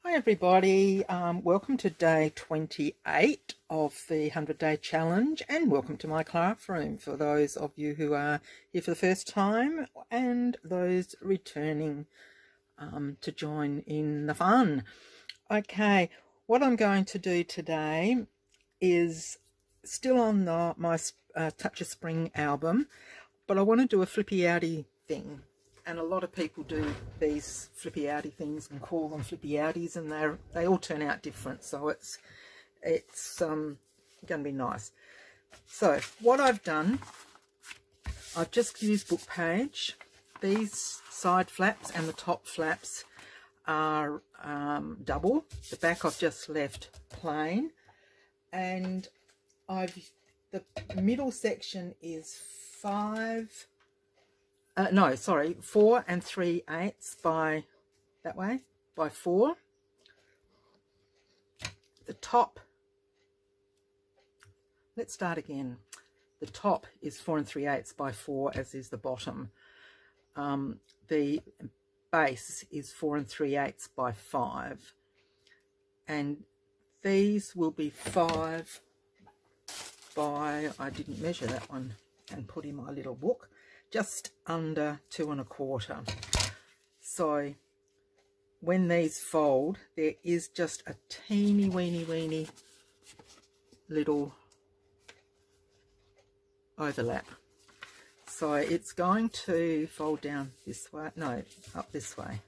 Hi everybody, welcome to day 28 of the 100-day challenge, and welcome to my classroom for those of you who are here for the first time and those returning to join in the fun. Okay, what I'm going to do today is still on my Touch of Spring album, but I want to do a flippy outie thing. And a lot of people do these flippy outie things and call them flippy outies, and they all turn out different. So it's going to be nice. So what I've done, I've just used book page. These side flaps and the top flaps are double. The back I've just left plain, and the middle section is 4 3/8 by that way by 4. The top, let's start again. The top is 4 3/8 by 4, as is the bottom. The base is 4 3/8 by 5, and these will be 5 by, I didn't measure that one and put in my little book, just under 2 1/4. So when these fold, there is just a teeny weeny little overlap. So it's going to fold down this way, no, up this way.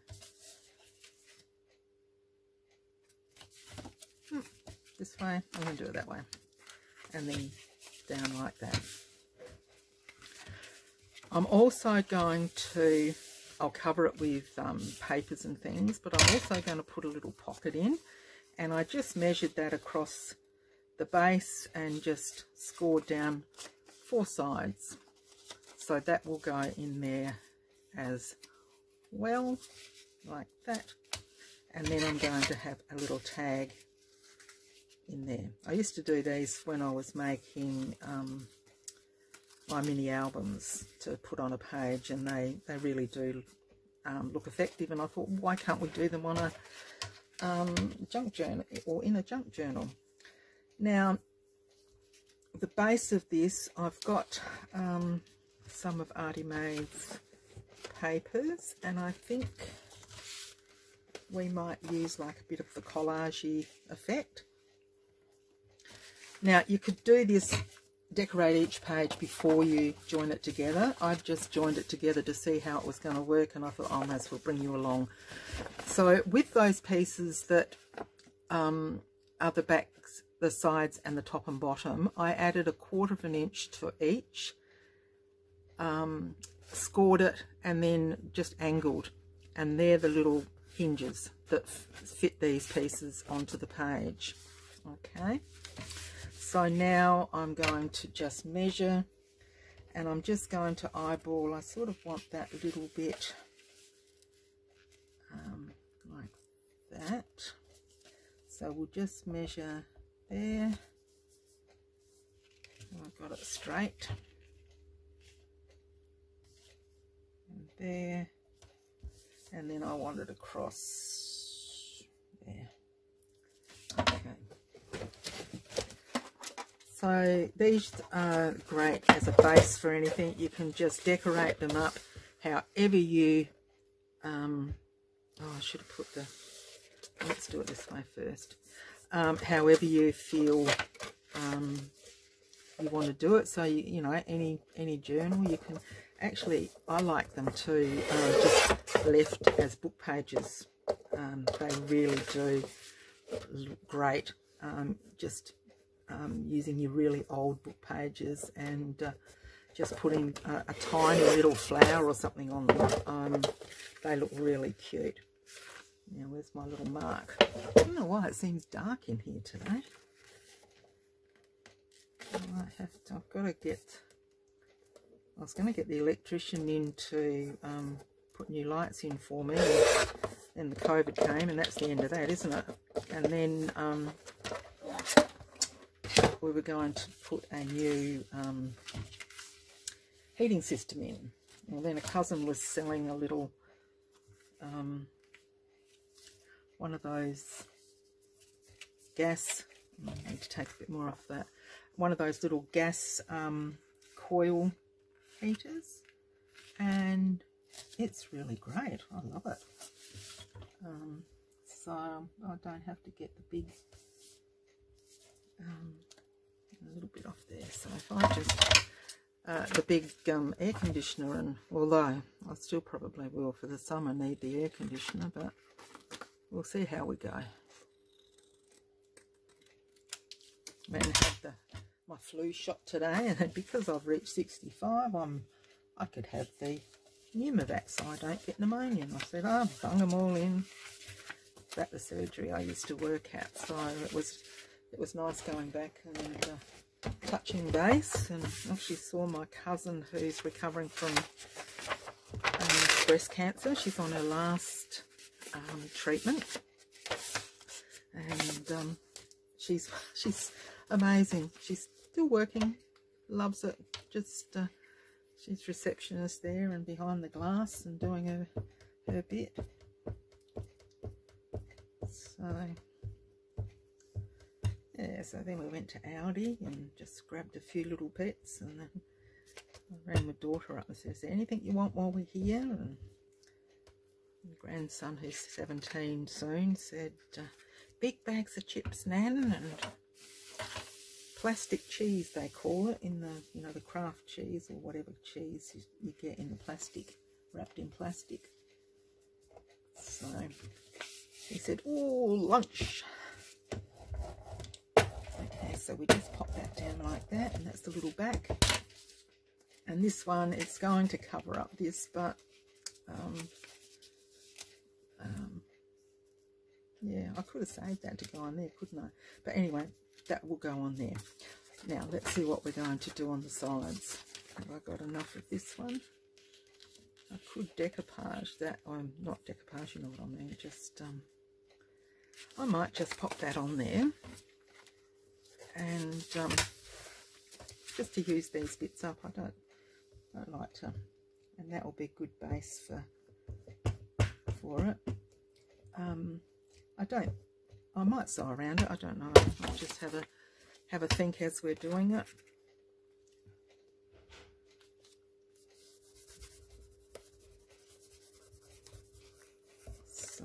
This way, I'm going to do it that way, and then down like that. I'm also going to, I'll cover it with papers and things, but I'm also going to put a little pocket in, and I just measured that across the base and just scored down 4 sides. So that will go in there as well, like that. And then I'm going to have a little tag in there. I used to do these when I was making my mini albums to put on a page, and they really do look effective, and I thought, why can't we do them on a junk journal or in a junk journal? Now the base of this, I've got some of Artie Mae's papers, and I think we might use like a bit of the collage-y effect. Now you could do this, decorate each page before you join it together. I've just joined it together to see how it was going to work, and I thought, I may as well bring you along. So with those pieces that are the backs, the sides and the top and bottom, I added 1/4 inch to each, scored it, and then just angled, and they're the little hinges that fit these pieces onto the page. Okay. So now I'm going to just measure, and I'm just going to eyeball. I sort of want that little bit like that. So we'll just measure there. I've got it straight. And there. And then I want it across there. Okay. So these are great as a base for anything. You can just decorate them up however you, oh, I should have put the, let's do it this way first. However you feel you want to do it. So, you know, any journal you can, actually, I like them too, just left as book pages. They really do look great. Just using your really old book pages and just putting a tiny little flower or something on them. They look really cute. Now where's my little mark? I don't know why it seems dark in here today. I've got to get, I was going to get the electrician in to put new lights in for me, and the COVID came, and that's the end of that, isn't it? And then we were going to put a new heating system in. And then a cousin was selling a little one of those gas, I need to take a bit more off that, one of those little gas coil heaters, and it's really great. I love it. So I don't have to get the big, a little bit off there. So if I just, the big air conditioner, and although I still probably will for the summer need the air conditioner, but we'll see how we go. I had my flu shot today, and because I've reached 65, I could have the Pneumovac so I don't get pneumonia. And I said, oh, bung them all in. At the surgery I used to work at, so it was nice going back and touching base. And I actually saw my cousin who's recovering from breast cancer. She's on her last treatment, and she's amazing. She's still working, loves it. Just she's receptionist there and behind the glass and doing her bit. So yeah, so then we went to Aldi and just grabbed a few little bits, and then I rang my daughter up and said, is there anything you want while we're here? And my grandson, who's 17 soon, said, big bags of chips, Nan, and plastic cheese, they call it, in the, you know, the craft cheese or whatever cheese you get in the plastic, wrapped in plastic. So he said, oh, lunch. Okay, so we just pop that down like that, and that's the little back. And this one, it's going to cover up this, but yeah, I could have saved that to go on there, couldn't I? But anyway, that will go on there. Now, let's see what we're going to do on the sides. Have I got enough of this one? I could decoupage that. Not decoupage, you know what I mean. Just, I might just pop that on there. And just to use these bits up, I don't like to. And that will be a good base for it. I might sew around it, I don't know. I'll just have a think as we're doing it. So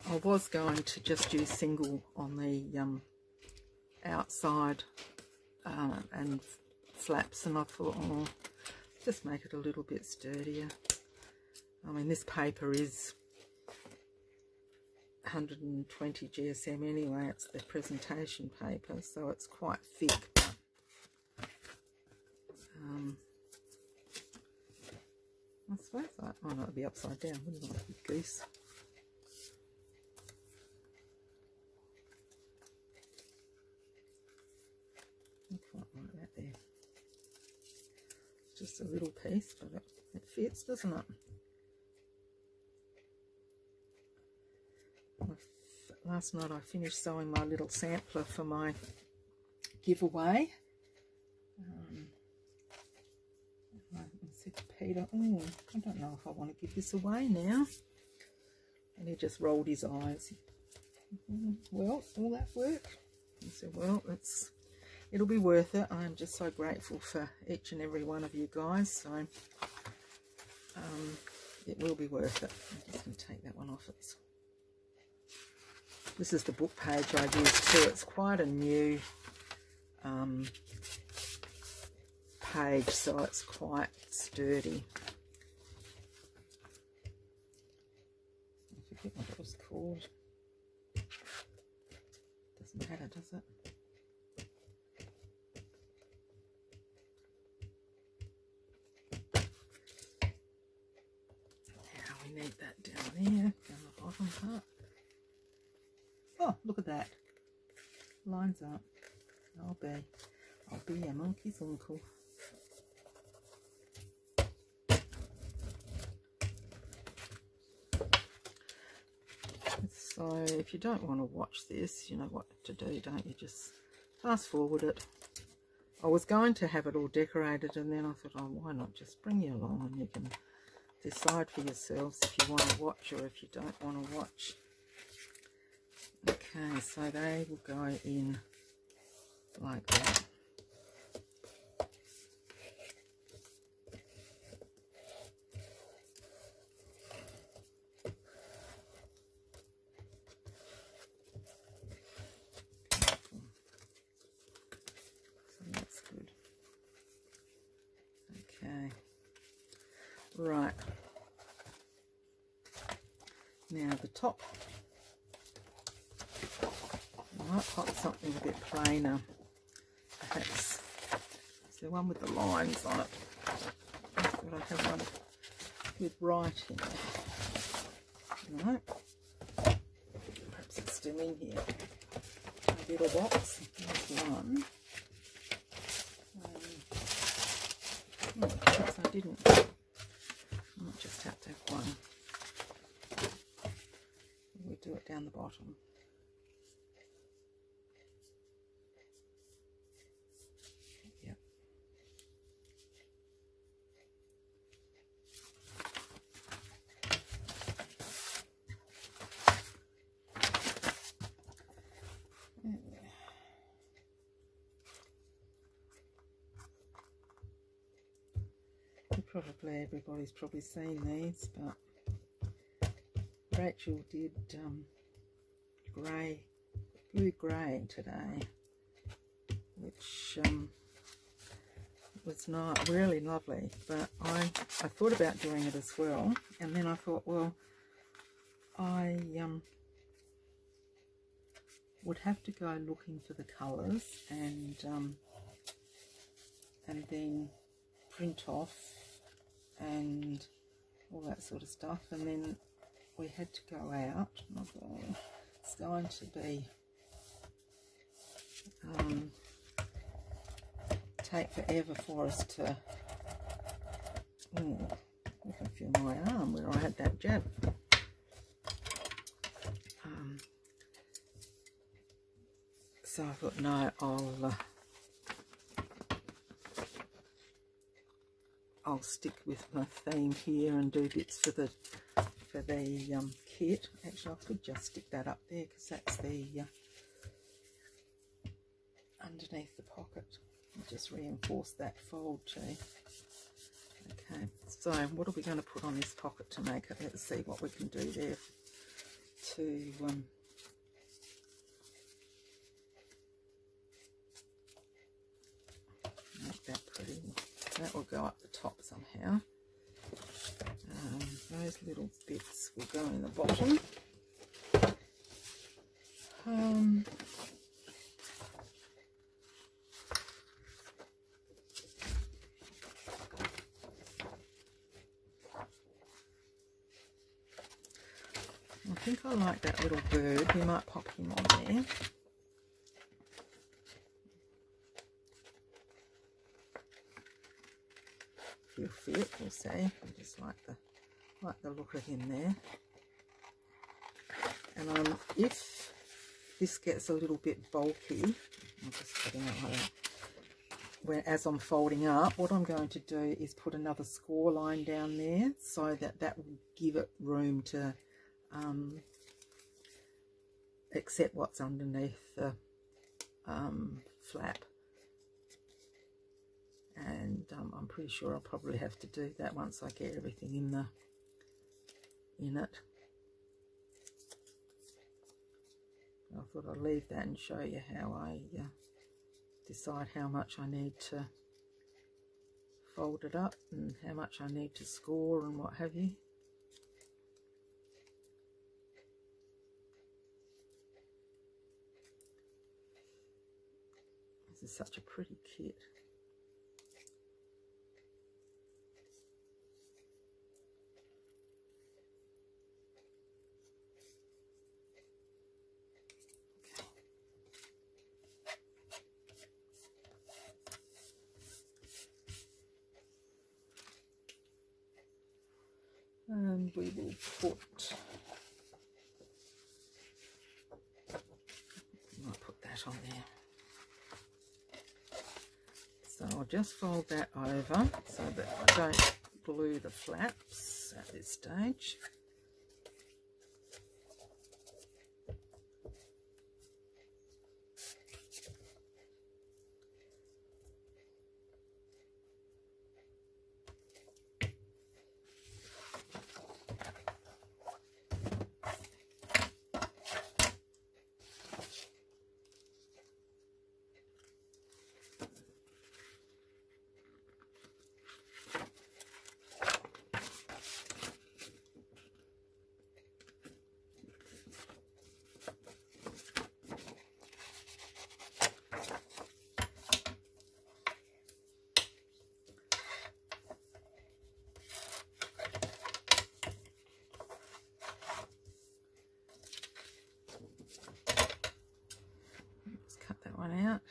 I was going to just use single on the outside and flaps, and I thought, oh, just make it a little bit sturdier. I mean, this paper is 120 GSM anyway. It's the presentation paper, so it's quite thick. But, I suppose oh no, it'd be upside down, wouldn't it? Goose. Quite like that there. Just a little piece, but it fits, doesn't it? Last night I finished sewing my little sampler for my giveaway. I said to Peter, oh, I don't know if I want to give this away now. And he just rolled his eyes. Well, all that work? I said, well, it'll be worth it. I'm just so grateful for each and every one of you guys. So it will be worth it. I'm just going to take that one off. This is the book page I use too. It's quite a new page, so it's quite sturdy. I forget what it was called. Doesn't matter, does it? Now we need that down there, down the bottom part. Oh, look at that. Lines up. I'll be a monkey's uncle. So if you don't want to watch this, you know what to do, don't you? Just fast forward it. I was going to have it all decorated, and then I thought, oh, why not just bring you along and you can decide for yourselves if you want to watch or if you don't want to watch. Okay, so they will go in like that. So that's good. Okay. Right. Now the top. I might pop something a bit plainer. Perhaps. Is there one with the lines on it? I thought I had one with writing. No. Perhaps it's still in here. Maybe the box. There's one. Perhaps I didn't. I might just have to have one. We do it down the bottom. Yep. Everybody's probably seen these, but Rachel did blue grey today, which was not really lovely. But I thought about doing it as well, and then I thought, well, I would have to go looking for the colours and then print off and all that sort of stuff, and then we had to go out. It's going to be take forever for us to I can feel my arm where I had that jab. So I thought, no, I'll stick with my theme here and do bits for the kit. Actually, I could just stick that up there because that's the underneath the pocket. I'll just reinforce that fold too. Okay, so what are we going to put on this pocket to make it? Let's see what we can do there to make that pretty. That will go up the top somehow. Those little bits will go in the bottom. I think I like that little bird. We might pop him on there. He'll fit, we'll see. I just like the look of him there. And if this gets a little bit bulky, I'm just putting it like that. Whereas I'm folding up, what I'm going to do is put another score line down there so that will give it room to accept what's underneath the flap. And I'm pretty sure I'll probably have to do that once I get everything in it. I thought I'd leave that and show you how I decide how much I need to fold it up and how much I need to score and what have you. This is such a pretty kit. And we will put, I'll put that on there. So I'll just fold that over so that I don't glue the flaps colours at this stage. One out.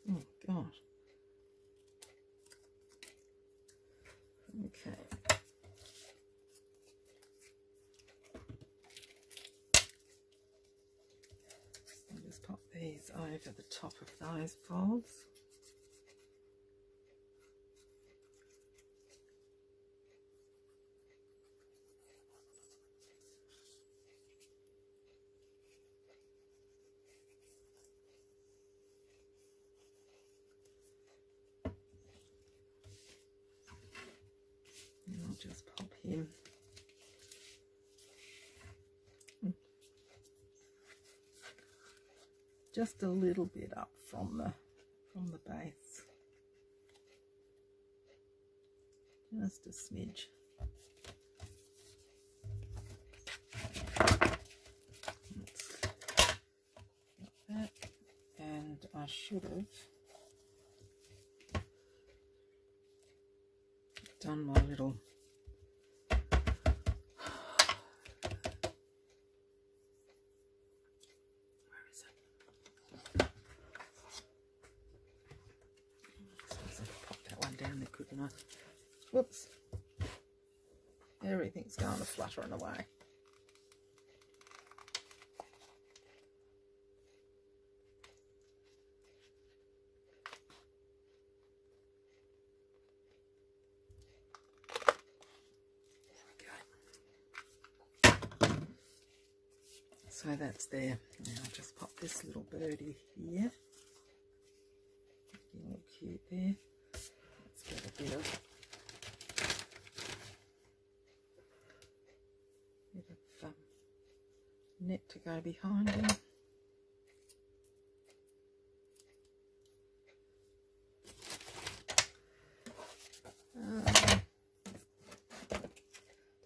Oh God. Okay. I'll just pop these over the top of those folds. And I'll just pop him just a little bit up from the base, just a smidge. Like that, and I should have done my little couldn't I? Whoops. Everything's going to fluttering away. There we go. So that's there. Now I'll just pop this little birdie here. Looking all cute there. Get a bit of net to go behind him.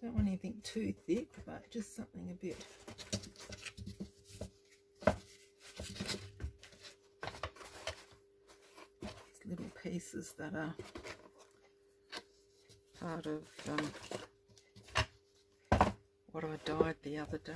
Don't want anything too thick, but just something a bit little pieces that are part of what I dyed the other day.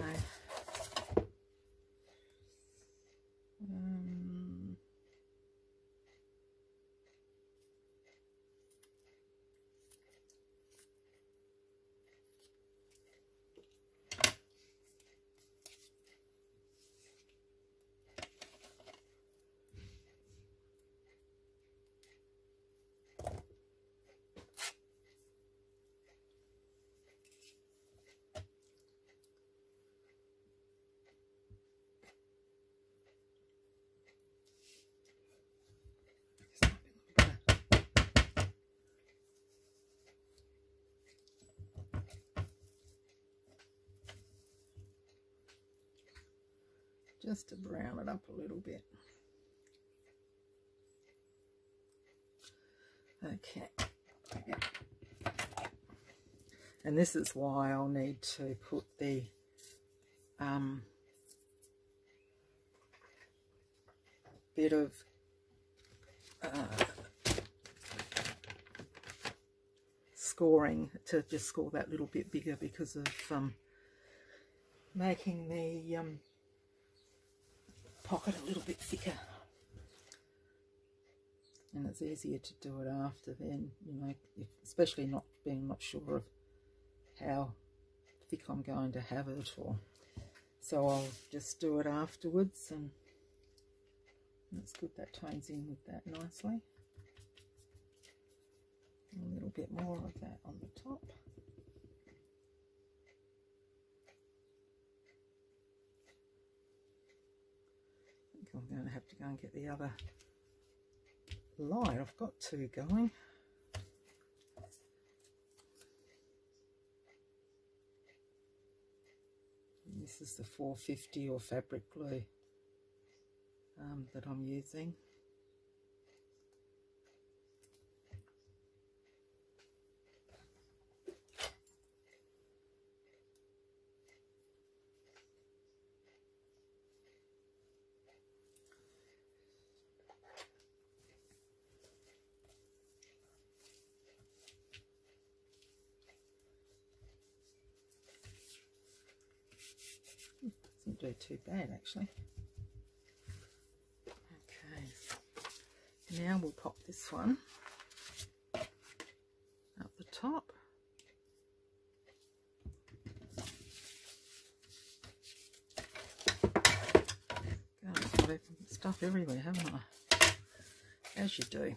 Just to brown it up a little bit. Okay. And this is why I'll need to put the bit of scoring to just score that little bit bigger because of making the pocket a little bit thicker. And it's easier to do it after then, you know, especially not sure of how thick I'm going to have it, or so I'll just do it afterwards, and that's good. That tones in with that nicely. A little bit more of that on the top. I think I'm going to have to go and get the other light. I've got two going. And this is the 450 or fabric glue that I'm using. Doesn't do too bad actually. Okay, now we'll pop this one up the top. God, I've got stuff everywhere, haven't I? As you do.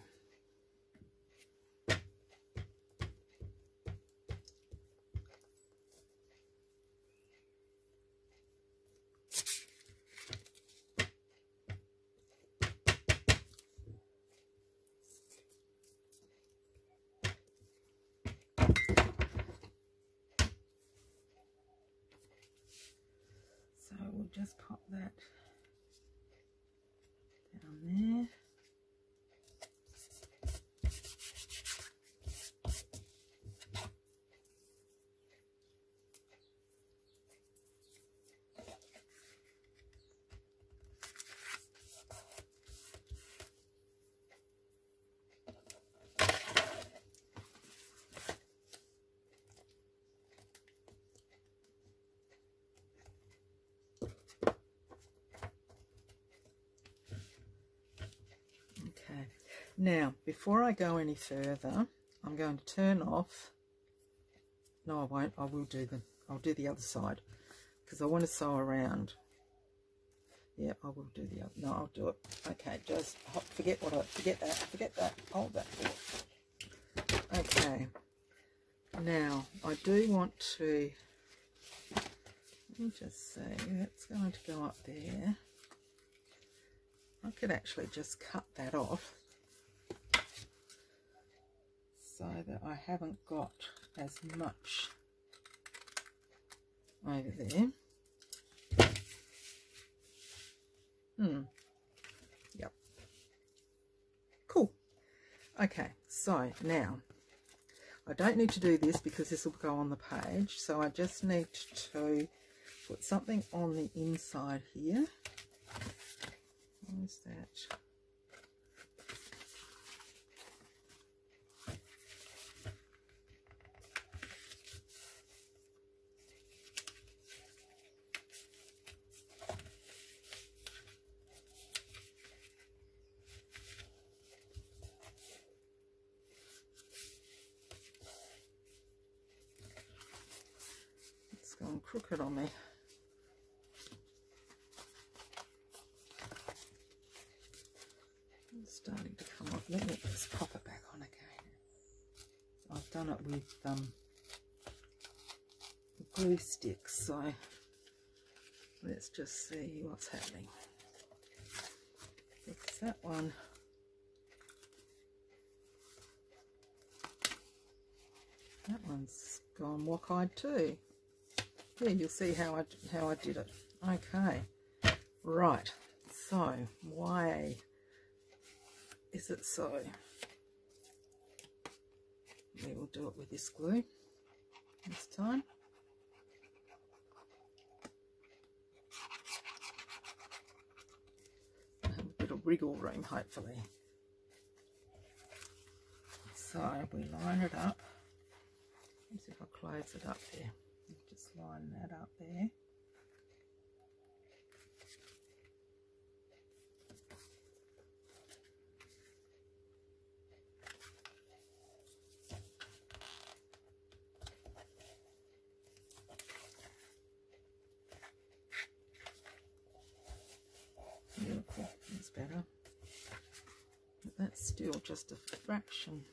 So we'll just pop that down there. Now, before I go any further, I'm going to turn off. No, I won't. I'll do the other side because I want to sew around. Yeah, I will do the other. No, I'll do it. Okay, just forget that. Hold that thought. Okay. Now, I do want to. Let me just say that's going to go up there. I could actually just cut that off, so that I haven't got as much over there. Yep. Cool. Okay, so now I don't need to do this because this will go on the page, so I just need to put something on the inside here. Where's that? It's gone crooked on me. It's starting to come off. Let me just pop it back on again. I've done it with glue sticks, so let's just see what's happening. Fix that one. That one's gone whack-eyed too. Yeah, you'll see how I did it. Okay, right. So why is it so? We will do it with this glue this time. Have a bit of wriggle room, hopefully. So we line it up close it up there. Just line that up there. Beautiful, that's better. But that's still just a fraction.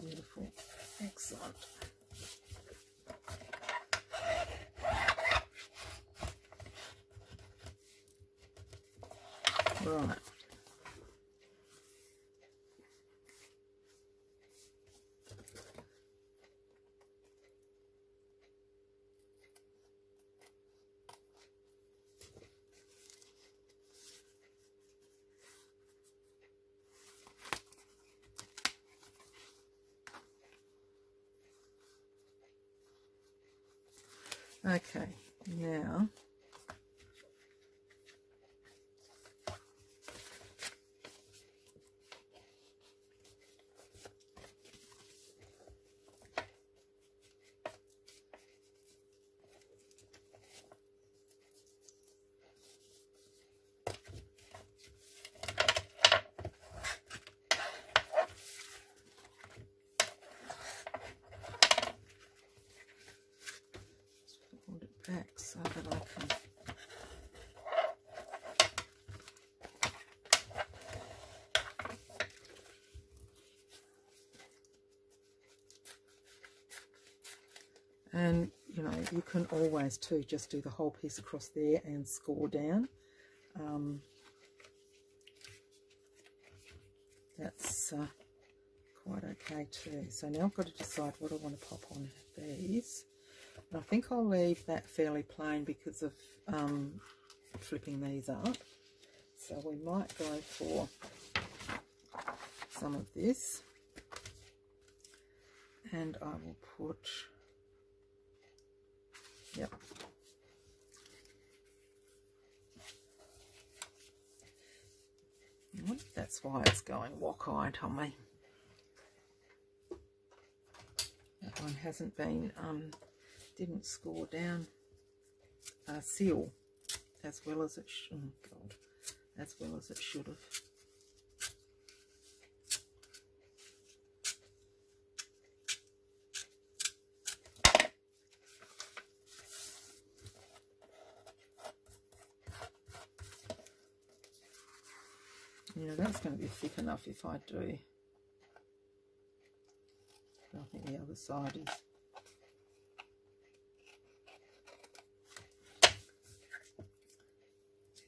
Beautiful, excellent. Right. Okay, now hold it back so that I can and you know, you can always too just do the whole piece across there and score down. That's quite okay too. So now I've got to decide what I want to pop on these. And I think I'll leave that fairly plain because of flipping these up. So we might go for some of this. And I will put, yep. I wonder if that's why it's going wok-eyed on me. That one hasn't been, didn't score down, seal as well as it should. Oh God, as well as it should have. You know, that's going to be thick enough if I do. I think the other side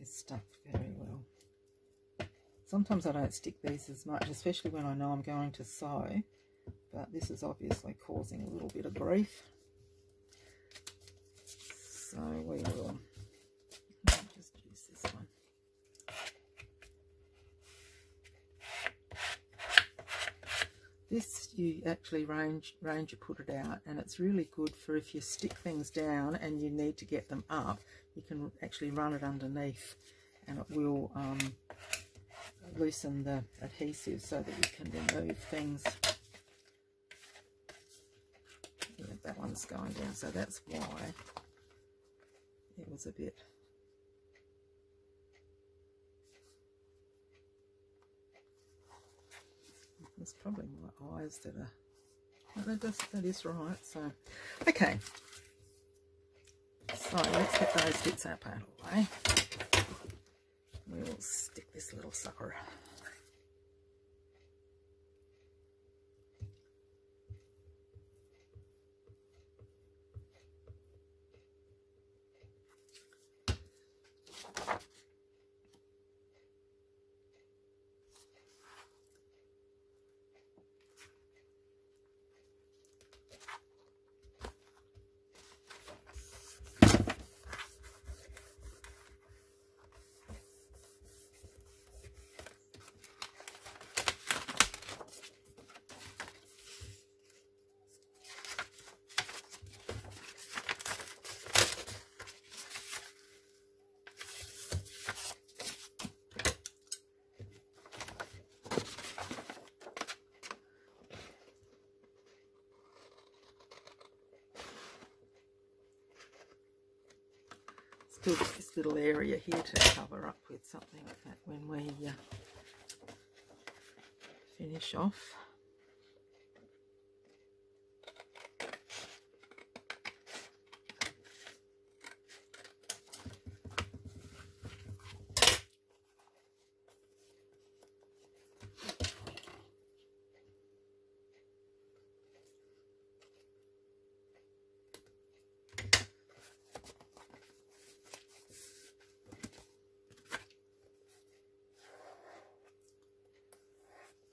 is stuck very well. Sometimes I don't stick these as much, especially when I know I'm going to sew, but this is obviously causing a little bit of grief. So we will just use this one. This you actually range you put it out, and it's really good for if you stick things down and you need to get them up, you can actually run it underneath and it will loosen the adhesive so that you can remove things. Yeah, that one's going down, so that's why it was a bit. It's probably my eyes that are, that is right. So, okay. So let's get those bits out of the way. We'll stick this little sucker. still got this little area here to cover up with something like that when we finish off.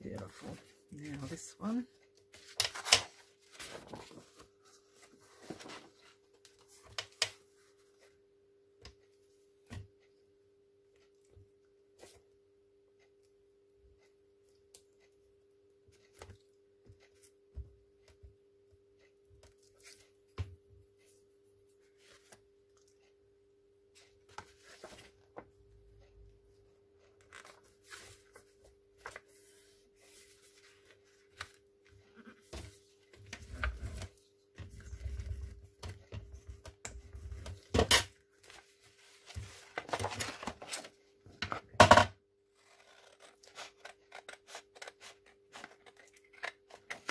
Beautiful. Now this one.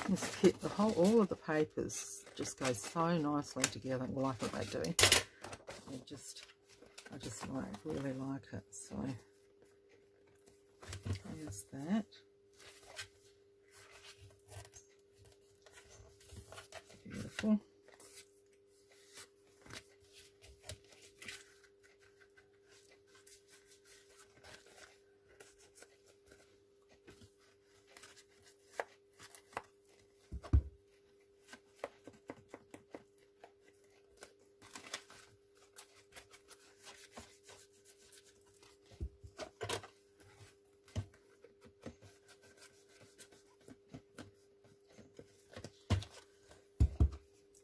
This kit, all of the papers just go so nicely together. Well, I thought they do. I just really like it. So there's that. Beautiful.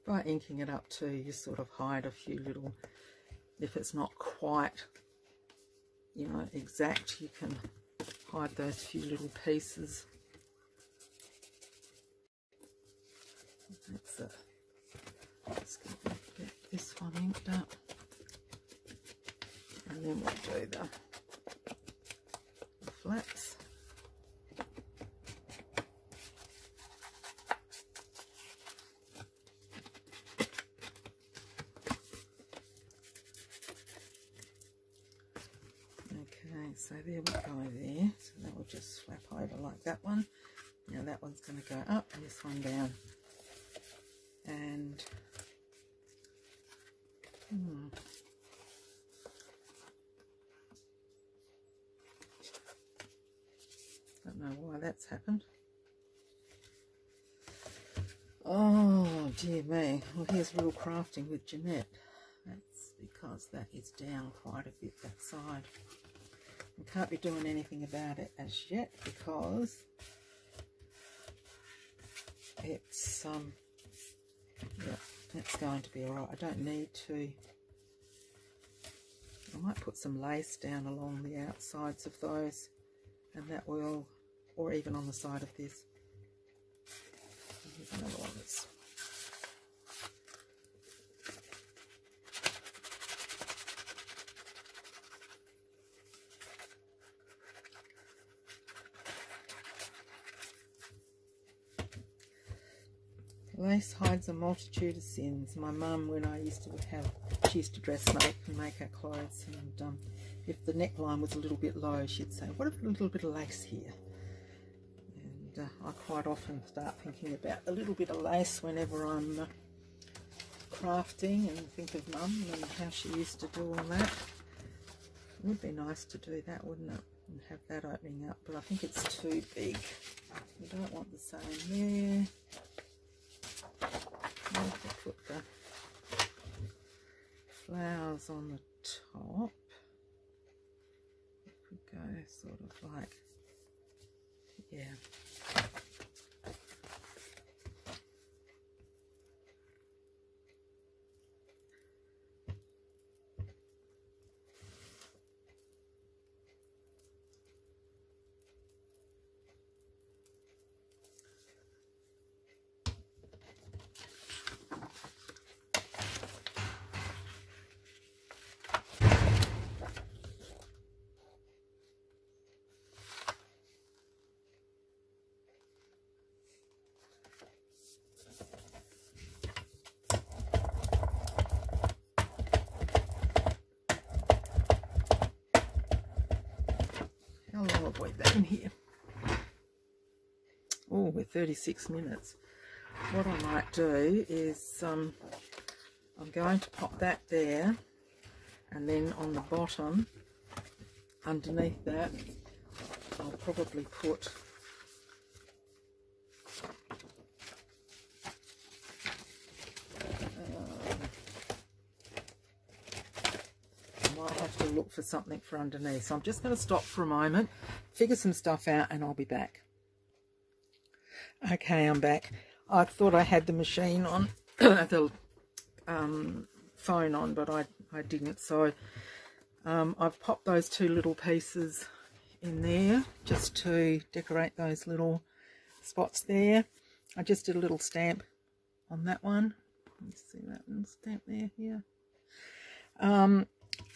By inking it up too, you sort of hide a few little, if it's not quite, you know, exact, you can hide those few little pieces. That's it. Let's get this one inked up, and then we'll do the flaps. So there we go there. So that will just flap over like that one. Now that one's going to go up and this one down. And don't know why that's happened. Oh dear me. Well, here's real crafting with Jeanette. That's because that is down quite a bit, that side. I can't be doing anything about it as yet because it's yeah, that's going to be alright. I don't need to. I might put some lace down along the outsides of those, and that will, or even on the side of this. Here's another one that's lace hides a multitude of sins. My mum, when I used to she used to dressmake and make our clothes, and if the neckline was a little bit low, she'd say, what if a little bit of lace here? And I quite often start thinking about a little bit of lace whenever I'm crafting, and think of Mum and how she used to do all that. It would be nice to do that, wouldn't it? And have that opening up, but I think it's too big. We don't want the same there. I have to put the flowers on the top. It could go sort of like, yeah. avoid that in here. Oh, we're 36 minutes. What I might do is I'm going to pop that there, and then on the bottom underneath that I'll probably put I might have to look for something for underneath, so I'm just going to stop for a moment, figure some stuff out, and I'll be back. Okay, I'm back. I thought I had the machine on, the phone on, but I didn't. So I've popped those two little pieces in there just to decorate those little spots there. I just did a little stamp on that one. You see that little stamp there? Yeah.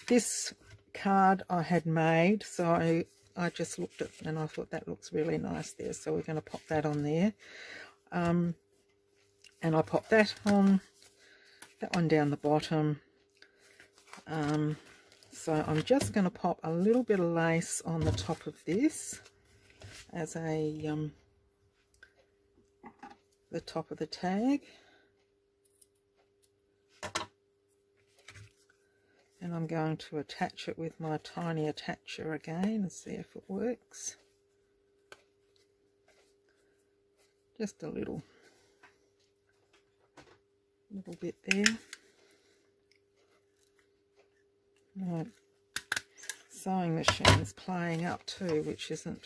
This card I had made, so I just looked at and I thought that looks really nice there, so we're going to pop that on there. And I popped that on, that one down the bottom. So I'm just going to pop a little bit of lace on the top of this as a the top of the tag. And I'm going to attach it with my tiny attacher again and see if it works. Just a little bit there. My sewing machine is playing up too, which isn't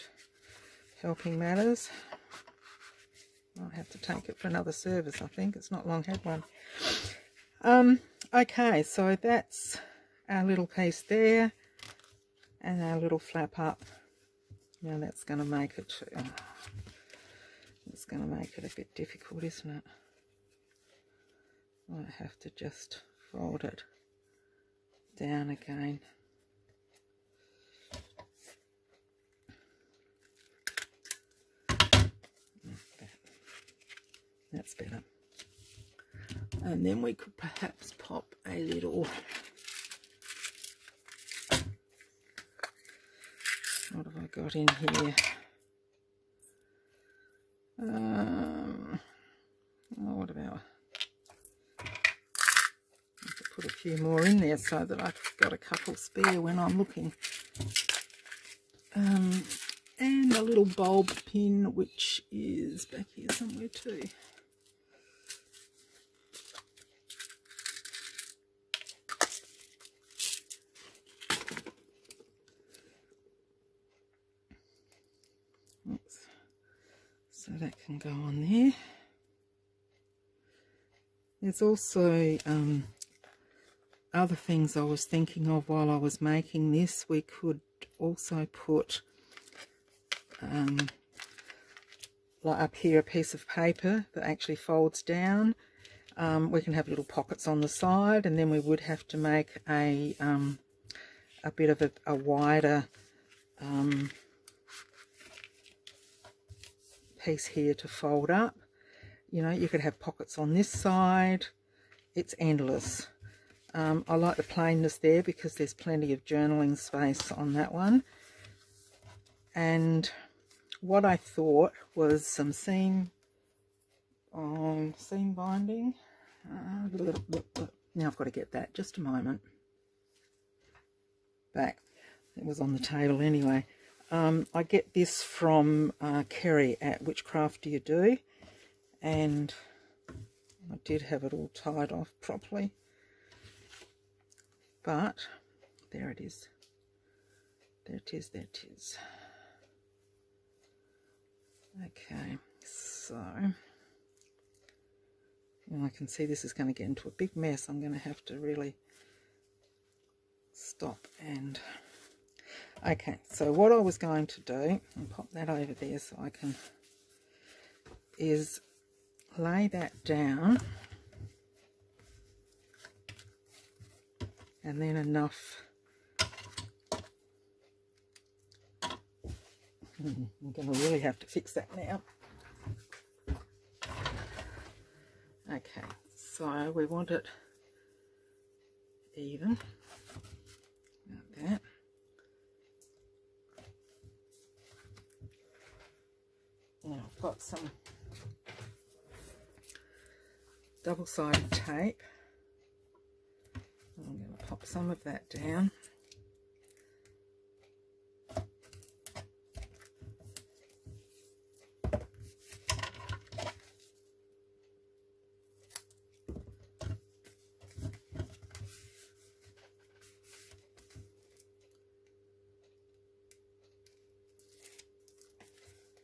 helping matters. I'll have to take it for another service, I think. It's not long had one. Okay, so that's our little piece there, and our little flap up. Now that's going to make it, it's going to make it a bit difficult, isn't it? I have to just fold it down again. That's better. And then we could perhaps pop a little, what have I got in here? What about, I could put a few more in there so that I've got a couple spare when I'm looking. And a little bulb pin, which is back here somewhere too. So that can go on there. There's also other things I was thinking of while I was making this. We could also put like up here a piece of paper that actually folds down. We can have little pockets on the side, and then we would have to make a bit of a wider piece here to fold up. You know, you could have pockets on this side. It's endless. I like the plainness there because there's plenty of journaling space on that one. And what I thought was some seam binding. Now I've got to get that. Just a moment. Back. It was on the table anyway. I get this from Kerry at Which Craft Do You Do, and I did have it all tied off properly, but there it is. There it is, there it is. Okay, so I can see this is going to get into a big mess. I'm going to have to really stop and... Okay, so what I was going to do, and pop that over there so I can, is lay that down, and then enough, I'm going to really have to fix that now. Okay, so we want it even, like that. Now I've got some double-sided tape. I'm going to pop some of that down.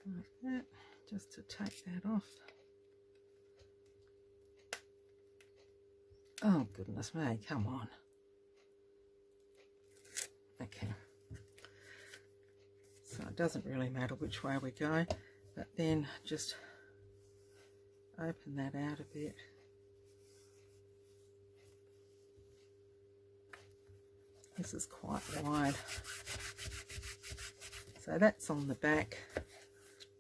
Like that, just to take that off. Oh goodness me, come on. Okay. So it doesn't really matter which way we go, but then just open that out a bit. This is quite wide. So that's on the back,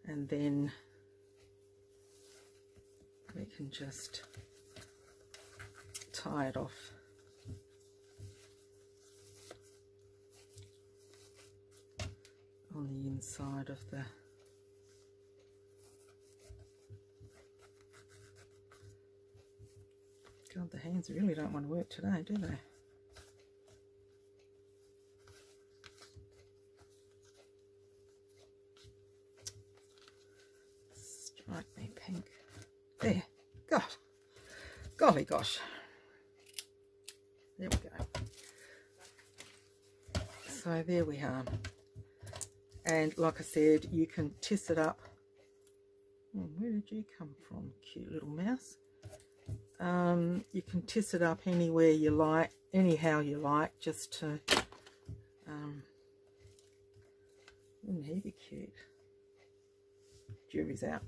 and then we can just tie it off. On the inside of the God, the hands really don't want to work today, do they? Strike me pink. There. God. Golly gosh. There we go. So there we are. And like I said, you can tiss it up. Where did you come from, cute little mouse? You can tiss it up anywhere you like, anyhow you like, just to, wouldn't he be cute? Jury's out.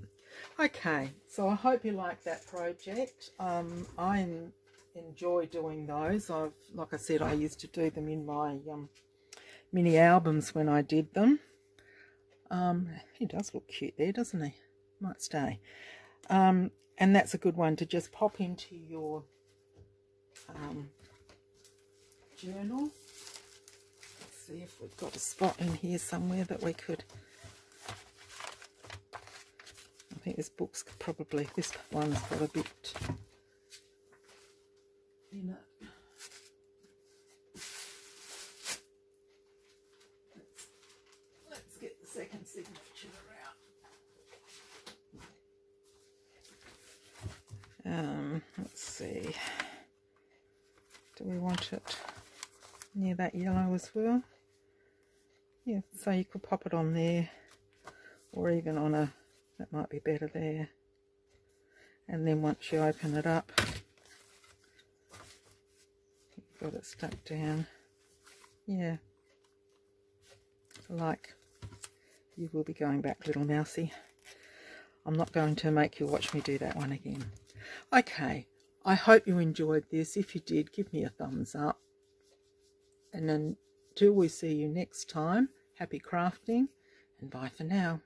Okay, so I hope you like that project. I enjoy doing those. Like I said, I used to do them in my mini albums when I did them. He does look cute there, doesn't he? Might stay. And that's a good one to just pop into your journal. Let's see if we've got a spot in here somewhere that we could. I think this book's probably, this one's got a bit in it. Let's get the second signature out. Let's see. Do we want it near that yellow as well? Yeah, so you could pop it on there, or even on a, that might be better there. And then once you open it up, you've got it stuck down. Yeah. Like, you will be going back, little mousey. I'm not going to make you watch me do that one again. Okay, I hope you enjoyed this. If you did, give me a thumbs up. And then until we see you next time, happy crafting and bye for now.